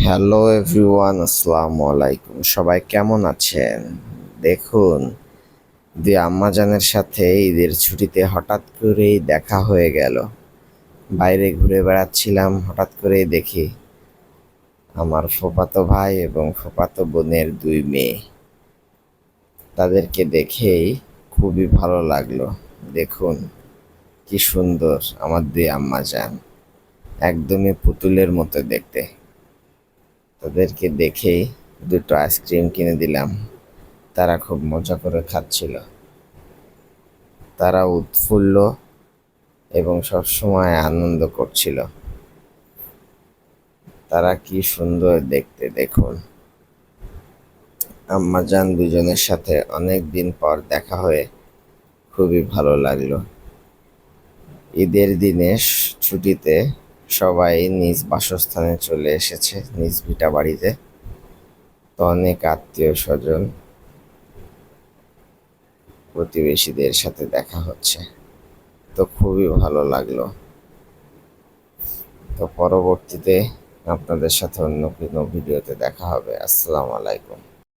Hello everyone, আসসালামু আলাইকুম। সবাই কেমন আছেন? দেখুন, দুই আম্মাজানের সাথে ঈদের ছুটিতে হঠাৎ করেই দেখা হয়ে গেল। বাইরে ঘুরে বেড়াচ্ছিলাম, হঠাৎ করেই দেখি আমার ফুফাতো ভাই এবং ফুফাতো বোনের দুই মেয়ে। তাদেরকে দেখেই খুবই ভালো লাগলো। দেখুন কি সুন্দর আমার দুই আম্মাজান, একদমই পুতুলের মতো দেখতে। তাদেরকে দেখেই দুটো আইসক্রিম কিনে দিলাম। তারা খুব মজা করে খাচ্ছিল। তারা উৎফুল্ল এবং সবসময় আনন্দ করছিল। তারা কি সুন্দর দেখতে, দেখুন। আম্মাজান দুজনের সাথে অনেক দিন পর দেখা হয়ে খুবই ভালো লাগলো। ঈদের দিনে ছুটিতে সবাই নিজ বাসস্থানে চলে এসেছে, নিজ ভিটা বাড়িতে। তো অনেক আত্মীয় স্বজন, প্রতিবেশীদের সাথে দেখা হচ্ছে। তো খুবই ভালো লাগলো। তো পরবর্তীতে আপনাদের সাথে অন্য কোনো ভিডিওতে দেখা হবে। আসসালামু আলাইকুম।